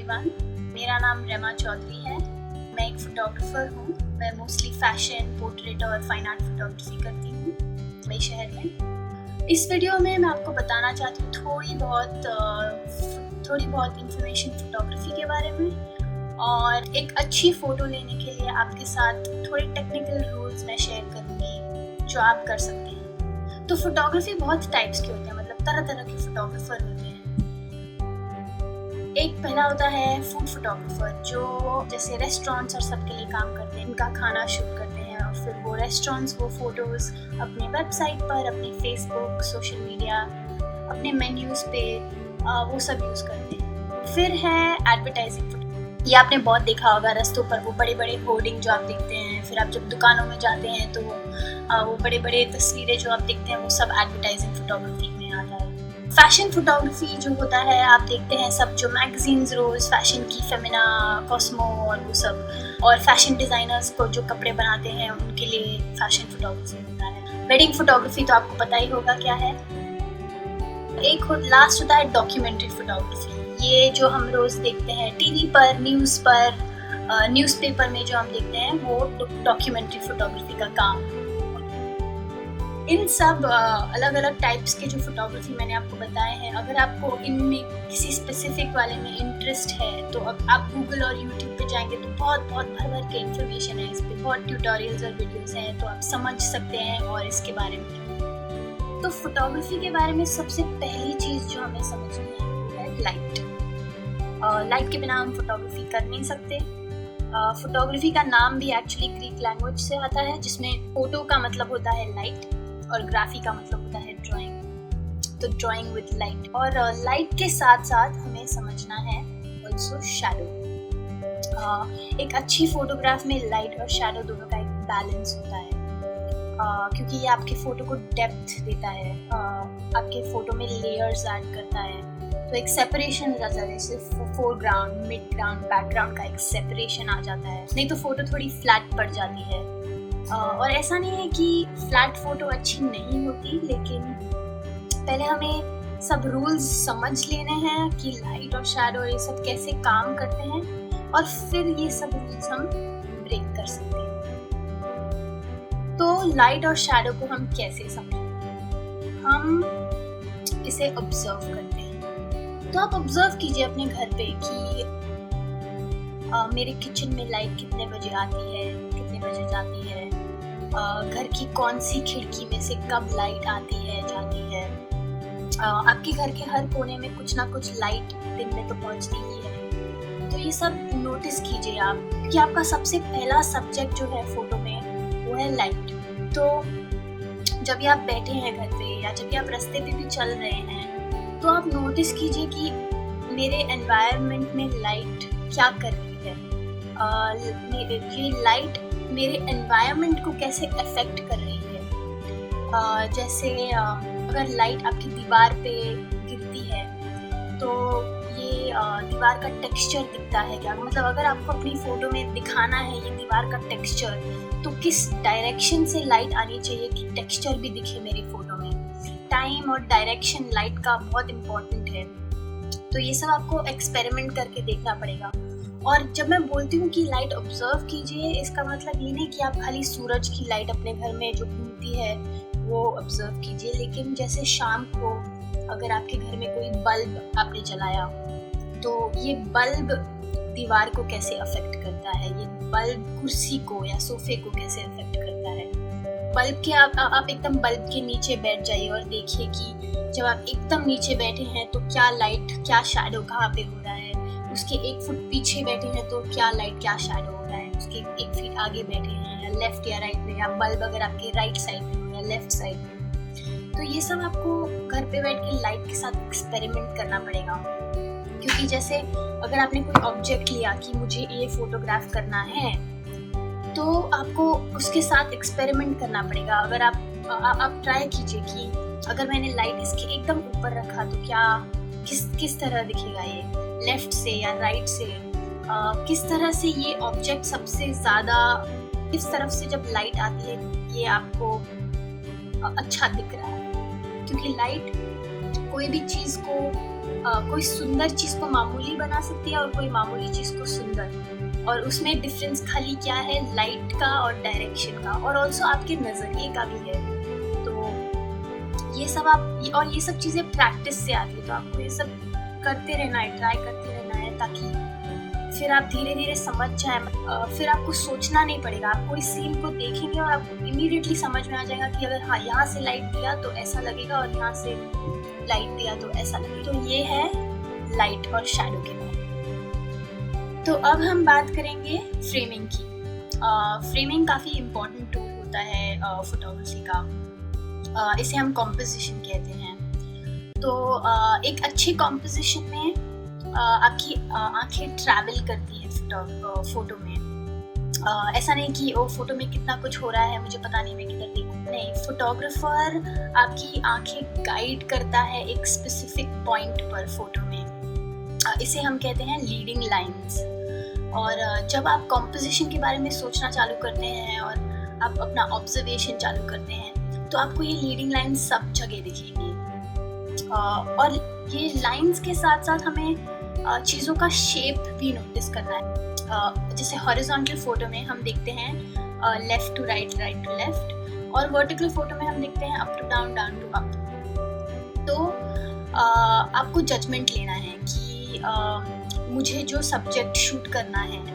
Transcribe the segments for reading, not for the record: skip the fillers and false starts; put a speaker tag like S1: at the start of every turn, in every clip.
S1: Everyone, मेरा नाम रमा चौधरी है। मैं एक फोटोग्राफर हूँ। मैं मोस्टली फैशन, पोर्ट्रेट और फाइन आर्ट फोटोग्राफी करती हूँ मुंबई शहर में। इस वीडियो में मैं आपको बताना चाहती हूँ थोड़ी बहुत इंफॉर्मेशन फोटोग्राफी के बारे में, और एक अच्छी फ़ोटो लेने के लिए आपके साथ थोड़े टेक्निकल रूल्स मैं शेयर करूँगी जो आप कर सकते हैं। तो फोटोग्राफी बहुत टाइप्स के होते हैं, मतलब तरह तरह के फोटोग्राफर होते हैं। एक पहला होता है फूड फोटोग्राफर, जो जैसे रेस्टोरेंट्स और सबके लिए काम करते हैं, उनका खाना शूट करते हैं और फिर वो रेस्टोरेंट्स वो फोटोज़ अपने वेबसाइट पर, अपने फेसबुक, सोशल मीडिया, अपने मेन्यूज़ पे वो सब यूज़ करते हैं। फिर है एडवर्टाइजिंग फोटो। ये आपने बहुत देखा होगा रास्तों पर, वो बड़े बड़े होर्डिंग जो आप देखते हैं। फिर आप जब दुकानों में जाते हैं तो वो बड़े बड़े तस्वीरें जो आप देखते हैं वो सब एडवर्टाइजिंग फोटोग्राफी में आता है। फैशन फोटोग्राफी जो होता है, आप देखते हैं सब जो मैगजीन्स रोज़ फैशन की, फेमिना, कॉस्मो और वो सब, और फैशन डिज़ाइनर्स को जो कपड़े बनाते हैं उनके लिए फैशन फोटोग्राफी होता है। वेडिंग फोटोग्राफी तो आपको पता ही होगा क्या है। एक लास्ट होता है डॉक्यूमेंट्री फोटोग्राफी। ये जो हम रोज़ देखते हैं टीवी पर, न्यूज़ पर, न्यूज़पेपर में जो हम देखते हैं वो डॉक्यूमेंट्री फोटोग्राफी का काम। इन सब अलग अलग टाइप्स के जो फोटोग्राफी मैंने आपको बताए हैं, अगर आपको इनमें किसी स्पेसिफिक वाले में इंटरेस्ट है तो अब आप गूगल और यूट्यूब पे जाएंगे तो बहुत भर के इन्फॉर्मेशन है। इस पे बहुत ट्यूटोरियल्स और वीडियोस हैं, तो आप समझ सकते हैं और इसके बारे में। तो फोटोग्राफी के बारे में सबसे पहली चीज़ जो हमें समझनी है वो है लाइट। लाइट के बिना हम फोटोग्राफी कर नहीं सकते। फोटोग्राफी का नाम भी एक्चुअली ग्रीक लैंग्वेज से आता है, जिसमें फोटो का मतलब होता है लाइट और ग्राफी का मतलब होता है ड्राइंग। तो ड्राइंग विद लाइट, और लाइट के साथ साथ हमें समझना है ऑल्सो शैडो। एक अच्छी फोटोग्राफ में लाइट और शैडो दोनों का एक बैलेंस होता है, क्योंकि ये आपके फोटो को डेप्थ देता है, आपके फोटो में लेयर्स ऐड करता है। तो एक सेपरेशन हो जाता है, जैसे फोरग्राउंड, मिड ग्राउंड, बैकग्राउंड का एक सेपरेशन आ जाता है। नहीं तो फोटो थोड़ी फ्लैट पड़ जाती है। और ऐसा नहीं है कि फ्लैट फोटो अच्छी नहीं होती, लेकिन पहले हमें सब रूल्स समझ लेने हैं कि लाइट और शैडो ये सब कैसे काम करते हैं, और फिर ये सब रूल्स हम ब्रेक कर सकते हैं। तो लाइट और शैडो को हम कैसे समझें? हम इसे ऑब्जर्व करते हैं। तो आप ऑब्जर्व कीजिए अपने घर पे कि मेरे किचन में लाइट कितने बजे आती है, कितने बजे जाती है, घर की कौन सी खिड़की में से कब लाइट आती है, जाती है। आपके घर के हर कोने में कुछ ना कुछ लाइट दिन में तो पहुंचती ही है। तो ये सब नोटिस कीजिए आप, कि आपका सबसे पहला सब्जेक्ट जो है फोटो में वो है लाइट। तो जब भी आप बैठे हैं घर पे, या जब भी आप रास्ते पे भी चल रहे हैं, तो आप नोटिस कीजिए कि मेरे एनवायरनमेंट में लाइट क्या कर रही है। ये लाइट मेरे एनवायरनमेंट को कैसे अफेक्ट कर रही है। जैसे अगर लाइट आपकी दीवार पे गिरती है तो ये दीवार का टेक्सचर दिखता है क्या, मतलब अगर आपको अपनी फ़ोटो में दिखाना है ये दीवार का टेक्सचर, तो किस डायरेक्शन से लाइट आनी चाहिए कि टेक्सचर भी दिखे मेरी फ़ोटो में। टाइम और डायरेक्शन लाइट का बहुत इम्पोर्टेंट है। तो ये सब आपको एक्सपेरिमेंट करके देखना पड़ेगा। और जब मैं बोलती हूँ कि लाइट ऑब्जर्व कीजिए, इसका मतलब ये नहीं कि आप खाली सूरज की लाइट अपने घर में जो घूमती है वो ऑब्जर्व कीजिए, लेकिन जैसे शाम को अगर आपके घर में कोई बल्ब आपने जलाया, तो ये बल्ब दीवार को कैसे अफेक्ट करता है, ये बल्ब कुर्सी को या सोफे को कैसे अफेक्ट करता है। बल्ब के आप एकदम बल्ब के नीचे बैठ जाइए और देखिए कि जब आप एकदम नीचे बैठे हैं तो क्या लाइट, क्या शैडो कहाँ पे हो रहा है। उसके 1 फुट पीछे बैठे हैं तो क्या लाइट, क्या शैडो हो रहा है। उसके 1 फीट आगे बैठे हैं, या लेफ्ट या राइट में, या बल्ब अगर आपके राइट साइड में हो या लेफ्ट साइड में। तो ये सब आपको घर पे बैठ के लाइट के साथ एक्सपेरिमेंट करना पड़ेगा। क्योंकि जैसे अगर आपने कोई ऑब्जेक्ट लिया कि मुझे ये फोटोग्राफ करना है, तो आपको उसके साथ एक्सपेरिमेंट करना पड़ेगा। अगर आप ट्राई कीजिए कि अगर मैंने लाइट इसके एकदम ऊपर रखा तो क्या किस तरह दिखेगा, ये लेफ्ट से या राइट से, किस तरह से ये ऑब्जेक्ट सबसे ज़्यादा किस तरफ से जब लाइट आती है ये आपको अच्छा दिख रहा है। क्योंकि लाइट कोई भी चीज़ को कोई सुंदर चीज़ को मामूली बना सकती है और कोई मामूली चीज़ को सुंदर। और उसमें डिफरेंस खाली क्या है, लाइट का और डायरेक्शन का, और ऑल्सो आपके नज़रिए का भी है। तो ये सब और ये सब चीज़ें प्रैक्टिस से आती है, तो आपको ये सब करते रहना है, ट्राई करते रहना है, ताकि फिर आप धीरे धीरे समझ जाए। फिर आपको सोचना नहीं पड़ेगा, आप कोई सीन को देखेंगे और आपको इमीडिएटली समझ में आ जाएगा कि अगर हाँ यहाँ से लाइट दिया तो ऐसा लगेगा और यहाँ से लाइट दिया तो ऐसा लगेगा। तो ये है लाइट और शैडो के बारे में। तो अब हम बात करेंगे फ्रेमिंग की। फ्रेमिंग काफ़ी इम्पोर्टेंट टूल होता है फोटोग्राफी का। इसे हम कॉम्पोजिशन कहते हैं। तो एक अच्छी कॉम्पोजिशन में आपकी आंखें ट्रैवल करती है फोटो में। ऐसा नहीं कि ओ फोटो में कितना कुछ हो रहा है, मुझे पता नहीं मैं किधर देखूं। नहीं, फोटोग्राफर आपकी आंखें गाइड करता है एक स्पेसिफिक पॉइंट पर फोटो में। इसे हम कहते हैं लीडिंग लाइंस। और जब आप कॉम्पोजिशन के बारे में सोचना चालू करते हैं और आप अपना ऑब्जर्वेशन चालू करते हैं, तो आपको ये लीडिंग लाइंस सब जगह दिखेंगी। और ये लाइंस के साथ साथ हमें चीज़ों का शेप भी नोटिस करना है। जैसे हॉरिजॉन्टल फोटो में हम देखते हैं left to right, right to left, और वर्टिकल फोटो में हम देखते हैं up to down, down to up. तो आपको जजमेंट लेना है कि मुझे जो सब्जेक्ट शूट करना है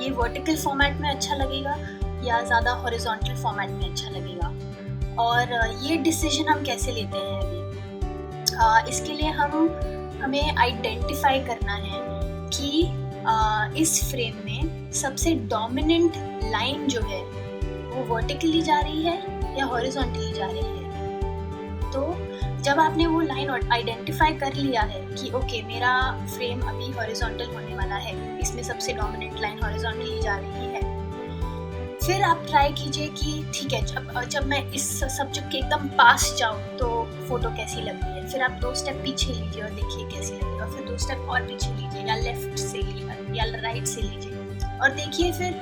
S1: ये वर्टिकल फॉर्मेट में अच्छा लगेगा या ज़्यादा हॉरिजॉन्टल फॉर्मेट में अच्छा लगेगा। और ये डिसीजन हम कैसे लेते हैं अभी, इसके लिए हमें आइडेंटिफाई करना है कि इस फ्रेम में सबसे डोमिनेंट लाइन जो है वो वर्टिकली जा रही है या हॉरिजॉन्टली जा रही है। तो जब आपने वो लाइन आइडेंटिफाई कर लिया है कि ओके मेरा फ्रेम अभी हॉरिजॉन्टल होने वाला है, इसमें सबसे डोमिनेंट लाइन हॉरिजॉन्टली जा रही है, फिर आप ट्राई कीजिए कि ठीक है जब मैं इस सब्जेक्ट के एकदम पास जाऊँ तो फोटो कैसी लग रही है। फिर आप 2 स्टेप पीछे लीजिए और देखिए कैसी लगेगा। फिर 2 स्टेप और पीछे लीजिए, या लेफ्ट से लीजिए या राइट से लीजिए, और देखिए फिर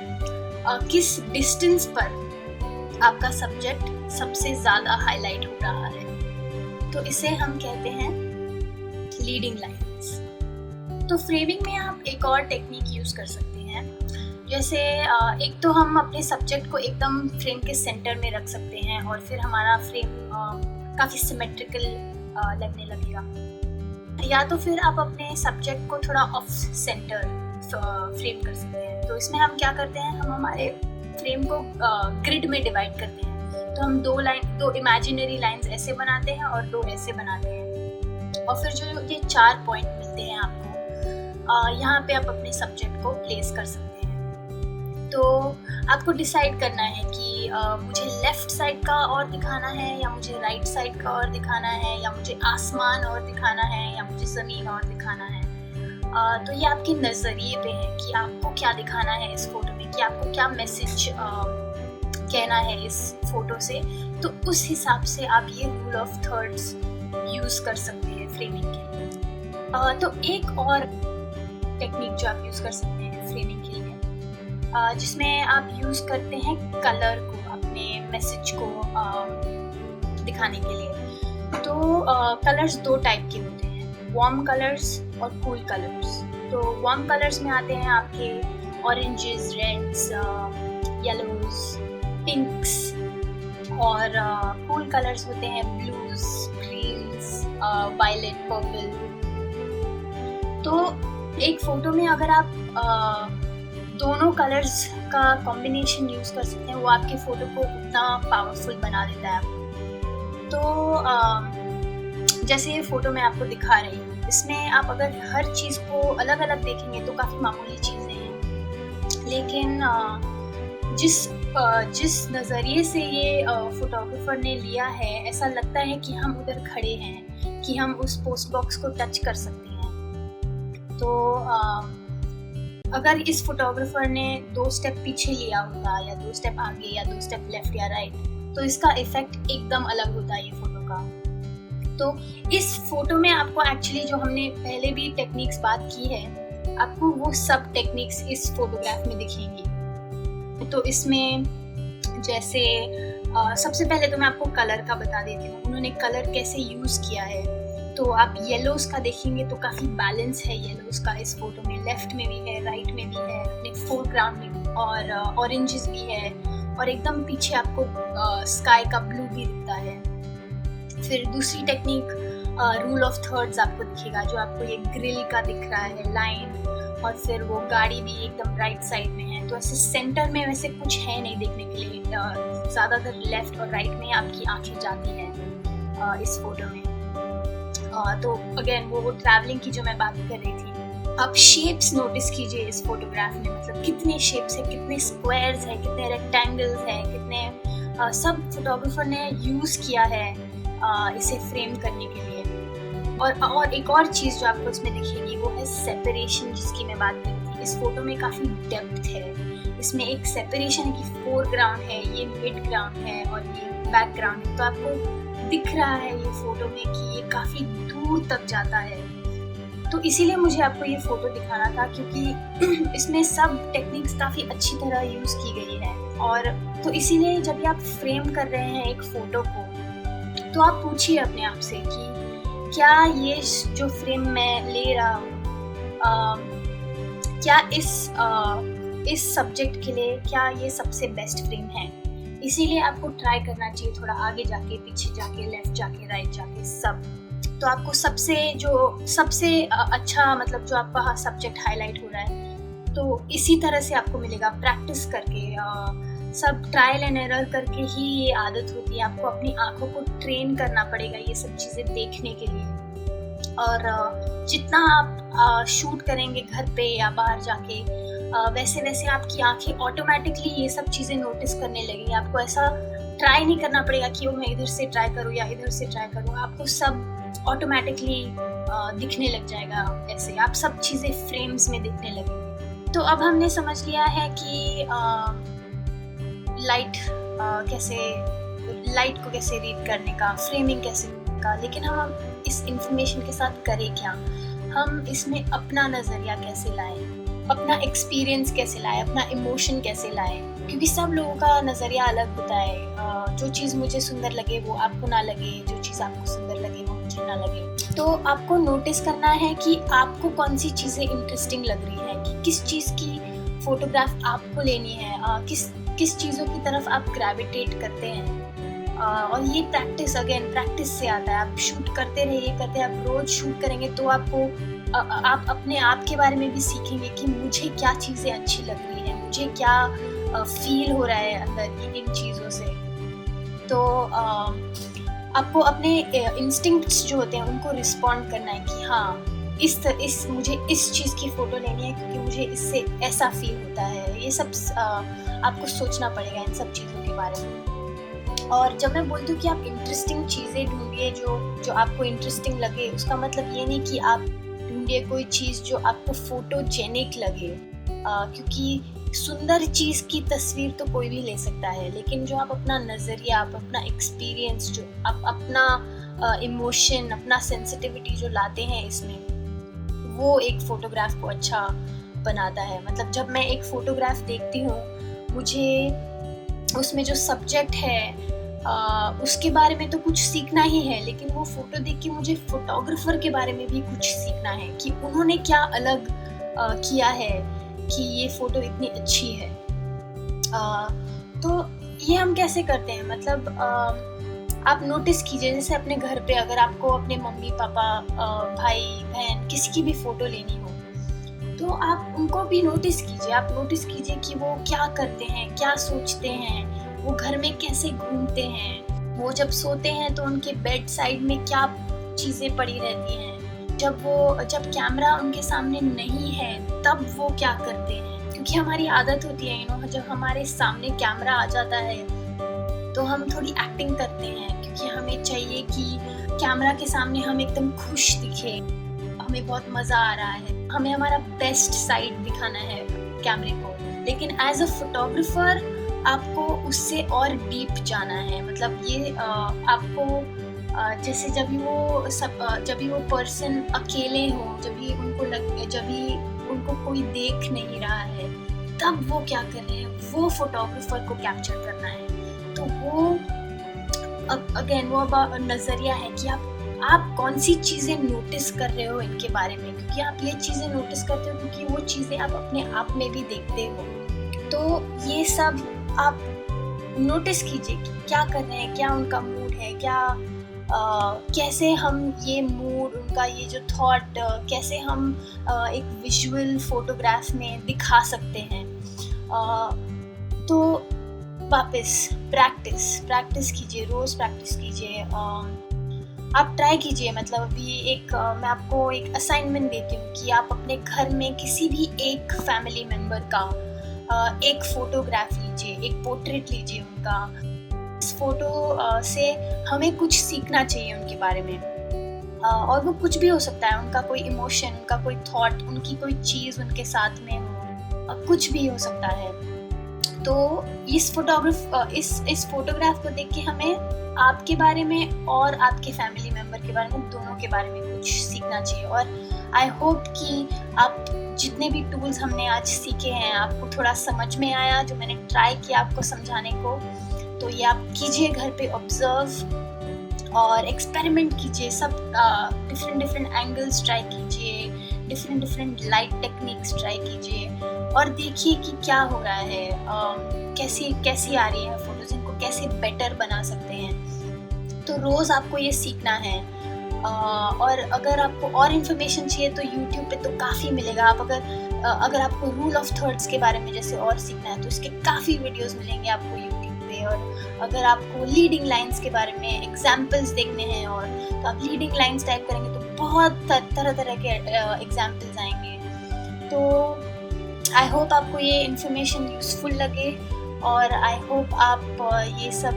S1: किस डिस्टेंस पर आपका सब्जेक्ट सबसे ज़्यादा हाईलाइट हो रहा है। तो इसे हम कहते हैं लीडिंग लाइन्स। तो फ्रेमिंग में आप एक और टेक्निक यूज़ कर सकते हैं। जैसे एक तो हम अपने सब्जेक्ट को एकदम फ्रेम के सेंटर में रख सकते हैं और फिर हमारा फ्रेम काफ़ी सिमेट्रिकल लगने लगेगा। या तो फिर आप अपने सब्जेक्ट को थोड़ा ऑफ सेंटर फ्रेम कर सकते हैं। तो इसमें हम क्या करते हैं, हम हमारे फ्रेम को ग्रिड में डिवाइड करते हैं। तो हम 2 इमेजिनरी लाइंस ऐसे बनाते हैं और 2 ऐसे बनाते हैं, और फिर जो ये 4 पॉइंट मिलते हैं आपको, यहाँ पे आप अपने सब्जेक्ट को प्लेस कर सकते हैं। तो आपको डिसाइड करना है कि मुझे लेफ़्ट साइड का और दिखाना है या मुझे राइट साइड का और दिखाना है, या मुझे आसमान और दिखाना है या मुझे ज़मीन और दिखाना है। तो ये आपके नज़रिए पे है कि आपको क्या दिखाना है इस फोटो में, कि आपको क्या मैसेज कहना है इस फोटो से। तो उस हिसाब से आप ये रूल ऑफ थर्ड्स यूज़ कर सकते हैं फ्रेमिंग के लिए। तो एक और टेक्निक जो आप यूज़ कर सकते हैं फ्रेमिंग के लिए, जिसमें आप यूज़ करते हैं कलर को अपने मैसेज को दिखाने के लिए। तो कलर्स 2 टाइप के होते हैं, वार्म कलर्स और कूल कलर्स। तो वार्म कलर्स में आते हैं आपके ऑरेंजेस, रेड्स, येलोज, पिंक्स, और कूल कलर्स होते हैं ब्लूज, ग्रीन्स, वायलेट, पर्पल। तो एक फ़ोटो में अगर आप दोनों कलर्स का कॉम्बिनेशन यूज़ कर सकते हैं, वो आपके फ़ोटो को उतना पावरफुल बना देता है। तो जैसे ये फ़ोटो मैं आपको दिखा रही हूँ, इसमें आप अगर हर चीज़ को अलग अलग देखेंगे तो काफ़ी मामूली चीज़ें हैं, लेकिन जिस नज़रिए से ये फोटोग्राफर ने लिया है, ऐसा लगता है कि हम उधर खड़े हैं, कि हम उस पोस्ट बॉक्स को टच कर सकते हैं। तो अगर इस फोटोग्राफर ने 2 स्टेप पीछे लिया होगा, या 2 स्टेप आगे, या 2 स्टेप लेफ्ट या राइट, तो इसका इफेक्ट एकदम अलग होता है ये फोटो का। तो इस फोटो में आपको एक्चुअली जो हमने पहले भी टेक्निक्स बात की है, आपको वो सब टेक्निक्स इस फोटोग्राफ में दिखेंगी। तो इसमें जैसे सबसे पहले तो मैं आपको कलर का बता देती हूँ, उन्होंने कलर कैसे यूज़ किया है। तो आप येलोस का देखेंगे तो काफ़ी बैलेंस है येलोस का इस फोटो में, लेफ्ट में भी है, राइट में भी है, अपने फोरग्राउंड में भी, और ऑरेंजेस भी है, और एकदम पीछे आपको स्काई का ब्लू भी दिखता है। फिर दूसरी टेक्निक रूल ऑफ थर्ड्स आपको दिखेगा, जो आपको ये ग्रिल का दिख रहा है लाइन, और फिर वो गाड़ी भी एकदम राइट साइड में है। तो ऐसे सेंटर में वैसे कुछ है नहीं देखने के लिए, ज़्यादातर लेफ्ट और राइट में आपकी आंखें जाती हैं इस फोटो में। तो अगेन वो ट्रैवलिंग की जो मैं बात कर रही थी, आप शेप्स नोटिस कीजिए इस फोटोग्राफ में, मतलब कितने शेप्स है, कितने स्क्वायर्स है, कितने रेक्टेंगल्स है, कितने सब फोटोग्राफर ने यूज़ किया है इसे फ्रेम करने के लिए। और एक और चीज़ जो आपको इसमें दिखेगी वो है सेपरेशन, जिसकी मैं बात कर रही थी। इस फोटो में काफ़ी डेप्थ है, इसमें एक सेपरेशन है कि फोरग्राउंड है, ये मिड ग्राउंड है और ये बैकग्राउंड है। तो आपको दिख रहा है ये फोटो में कि ये काफ़ी दूर तक जाता है। तो इसीलिए मुझे आपको ये फोटो दिखाना था, क्योंकि इसमें सब टेक्निक्स काफ़ी अच्छी तरह यूज़ की गई है। और तो इसीलिए जब भी आप फ्रेम कर रहे हैं एक फ़ोटो को, तो आप पूछिए अपने आप से कि क्या ये जो फ्रेम मैं ले रहा हूँ, क्या इस सब्जेक्ट के लिए क्या ये सबसे बेस्ट फ्रेम है। इसीलिए आपको ट्राई करना चाहिए, थोड़ा आगे जाके, पीछे जाके, लेफ्ट जाके, राइट जाके, सब। तो आपको सबसे अच्छा, मतलब जो आपका सब्जेक्ट हाईलाइट हो रहा है, तो इसी तरह से आपको मिलेगा प्रैक्टिस करके। सब ट्रायल एंड एरर करके ही ये आदत होती है। आपको अपनी आंखों को ट्रेन करना पड़ेगा ये सब चीज़ें देखने के लिए। और जितना आप शूट करेंगे घर पे या बाहर जाके, वैसे वैसे आपकी आंखें ऑटोमेटिकली ये सब चीज़ें नोटिस करने लगेंगी। आपको ऐसा ट्राई नहीं करना पड़ेगा कि मैं इधर से ट्राई करूँ या इधर से ट्राई करूँ, आपको सब ऑटोमेटिकली दिखने लग जाएगा। ऐसे आप सब चीज़ें फ्रेम्स में दिखने लगेंगी। तो अब हमने समझ लिया है कि लाइट को कैसे रीड करने का, फ्रेमिंग कैसे का, लेकिन हम इस इंफॉर्मेशन के साथ करें क्या, हम इसमें अपना नज़रिया कैसे लाएं, अपना एक्सपीरियंस कैसे लाएं, अपना इमोशन कैसे लाएं, क्योंकि सब लोगों का नज़रिया अलग होता है। जो चीज़ मुझे सुंदर लगे वो आपको ना लगे, जो चीज़ आपको सुंदर लगे वो मुझे ना लगे। तो आपको नोटिस करना है कि आपको कौन सी चीज़ें इंटरेस्टिंग लग रही हैं, कि किस चीज़ की फ़ोटोग्राफ आपको लेनी है, किस चीज़ों की तरफ आप ग्रेविटेट करते हैं। और ये प्रैक्टिस से आता है। आप शूट करते रहिए, आप रोज़ शूट करेंगे तो आपको आप अपने आप के बारे में भी सीखेंगे कि मुझे क्या चीज़ें अच्छी लग रही हैं, मुझे क्या फील हो रहा है अंदर इन चीज़ों से। तो आपको अपने इंस्टिंक्ट्स जो होते हैं उनको रिस्पॉन्ड करना है कि हाँ, मुझे इस चीज़ की फ़ोटो लेनी है क्योंकि मुझे इससे ऐसा फील होता है। ये सब आपको सोचना पड़ेगा इन सब चीज़ों के बारे में। और जब मैं बोलती हूँ कि आप इंटरेस्टिंग चीज़ें ढूंढिए जो आपको इंटरेस्टिंग लगे, उसका मतलब ये नहीं कि आप ढूंढिए कोई चीज़ जो आपको फोटोजेनिक लगे, क्योंकि सुंदर चीज़ की तस्वीर तो कोई भी ले सकता है, लेकिन जो आप अपना नज़रिया, आप अपना एक्सपीरियंस, जो आप अपना इमोशन, अपना सेंसिटिविटी जो लाते हैं इसमें, वो एक फ़ोटोग्राफ को अच्छा बनाता है। मतलब जब मैं एक फ़ोटोग्राफ देखती हूँ, मुझे उसमें जो सब्जेक्ट है उसके बारे में तो कुछ सीखना ही है, लेकिन वो फ़ोटो देख के मुझे फ़ोटोग्राफ़र के बारे में भी कुछ सीखना है कि उन्होंने क्या अलग किया है कि ये फ़ोटो इतनी अच्छी है। तो ये हम कैसे करते हैं, मतलब आप नोटिस कीजिए, जैसे अपने घर पे अगर आपको अपने मम्मी पापा, भाई बहन, किसी की भी फ़ोटो लेनी हो, तो आप उनको भी नोटिस कीजिए। आप नोटिस कीजिए कि वो क्या करते हैं, क्या सोचते हैं, वो घर में कैसे घूमते हैं, वो जब सोते हैं तो उनके बेड साइड में क्या चीज़ें पड़ी रहती हैं, जब कैमरा उनके सामने नहीं है तब वो क्या करते हैं। क्योंकि हमारी आदत होती है जब हमारे सामने कैमरा आ जाता है तो हम थोड़ी एक्टिंग करते हैं, क्योंकि हमें चाहिए कि कैमरा के सामने हम एकदम खुश दिखे, हमें बहुत मज़ा आ रहा है, हमें हमारा बेस्ट साइड दिखाना है कैमरे को। लेकिन एज अ फोटोग्राफर आपको उससे और डीप जाना है। मतलब ये आपको जैसे जब भी वो पर्सन अकेले हो, जब भी उनको कोई देख नहीं रहा है, तब वो क्या कर रहे हैं, वो फोटोग्राफर को कैप्चर करना है। तो तो वो अगेन वो अब नज़रिया है कि आप कौन सी चीज़ें नोटिस कर रहे हो इनके बारे में, क्योंकि आप ये चीज़ें नोटिस करते हो क्योंकि वो चीज़ें आप अपने आप में भी देखते हो। तो ये सब आप नोटिस कीजिए कि क्या कर रहे हैं, क्या उनका मूड है, क्या कैसे हम ये मूड, उनका ये जो थॉट, कैसे हम एक विजुअल फोटोग्राफ में दिखा सकते हैं। तो वापस प्रैक्टिस कीजिए, रोज़ प्रैक्टिस कीजिए। आप ट्राई कीजिए, मतलब अभी मैं आपको एक असाइनमेंट देती हूँ कि आप अपने घर में किसी भी एक फैमिली मेम्बर का एक फोटोग्राफ लीजिए, एक पोर्ट्रेट लीजिए उनका। इस फोटो से हमें कुछ सीखना चाहिए उनके बारे में, और वो कुछ भी हो सकता है, उनका कोई इमोशन, उनका कोई थॉट, उनकी कोई चीज़ उनके साथ में हो, कुछ भी हो सकता है। तो इस फोटोग्राफ को देख के हमें आपके बारे में और आपके फैमिली मेम्बर के बारे में, दोनों के बारे में कुछ सीखना चाहिए। और आई होप कि आप जितने भी टूल्स हमने आज सीखे हैं आपको थोड़ा समझ में आया, जो मैंने ट्राई किया आपको समझाने को। तो ये आप कीजिए घर पे, ऑब्जर्व और एक्सपेरिमेंट कीजिए, सब डिफरेंट एंगल्स ट्राई कीजिए, डिफरेंट लाइट टेक्निक्स ट्राई कीजिए और देखिए कि क्या हो रहा है, कैसी आ रही है फोटोज, इनको कैसे बेटर बना सकते हैं। तो रोज़ आपको ये सीखना है। और अगर आपको और इन्फॉर्मेशन चाहिए तो यूट्यूब पे तो काफ़ी मिलेगा। आप अगर आपको रूल ऑफ थर्ड्स के बारे में जैसे और सीखना है तो इसके काफ़ी वीडियोस मिलेंगे आपको यूट्यूब पे। और अगर आपको लीडिंग लाइंस के बारे में एग्जाम्पल्स देखने हैं और तो आप लीडिंग लाइंस टाइप करेंगे तो बहुत तरह के एग्जाम्पल्स आएंगे। तो आई होप आपको ये इन्फॉर्मेशन यूज़फुल लगे और आई होप आप ये सब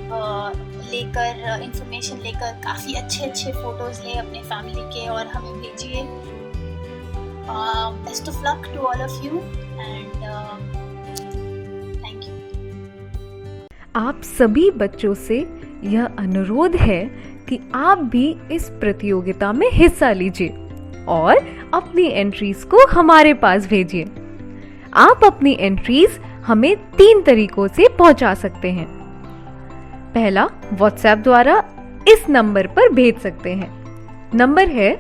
S1: इन्फॉर्मेशन लेकर काफ़ी अच्छे फ़ोटोज़ लें अपने फैमिली के और हमें भेजिए। Best of luck to all of you and thank you.
S2: आप सभी बच्चों से यह अनुरोध है कि आप भी इस प्रतियोगिता में हिस्सा लीजिए और अपनी एंट्रीज को हमारे पास भेजिए। आप अपनी एंट्रीज हमें 3 तरीकों से पहुंचा सकते हैं। पहला, व्हाट्सएप द्वारा इस नंबर पर भेज सकते हैं। नंबर है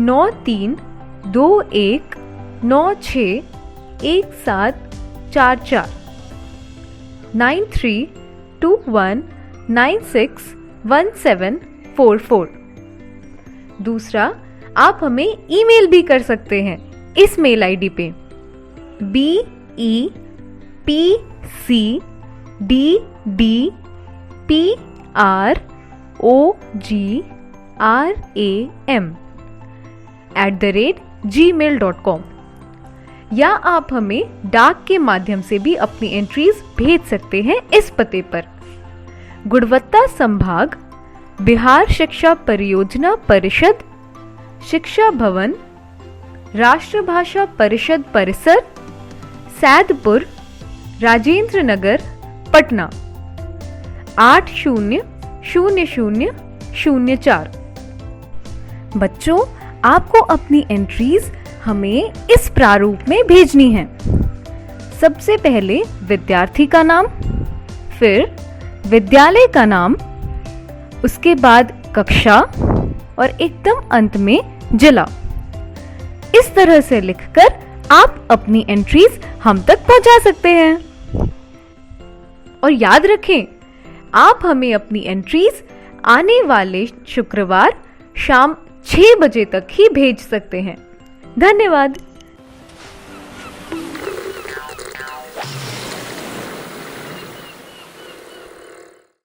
S2: 9321961744 9321961744। दूसरा, आप हमें ईमेल भी कर सकते हैं इस मेल आईडी पे BEPCDBPROGRAM@gmail.com, या आप हमें डाक के माध्यम से भी अपनी एंट्रीज भेज सकते हैं इस पते पर। गुणवत्ता संभाग, बिहार शिक्षा परियोजना परिषद, शिक्षा भवन, राष्ट्रभाषा परिषद परिसर, सैदपुर, राजेंद्र नगर, पटना 800004। बच्चों, आपको अपनी एंट्रीज हमें इस प्रारूप में भेजनी है। सबसे पहले विद्यार्थी का नाम, फिर विद्यालय का नाम, उसके बाद कक्षा और एकदम अंत में जिला। इस तरह से लिखकर आप अपनी एंट्रीज हम तक पहुंचा सकते हैं। और याद रखें, आप हमें अपनी एंट्रीज आने वाले शुक्रवार शाम 6 बजे तक ही भेज सकते हैं। धन्यवाद।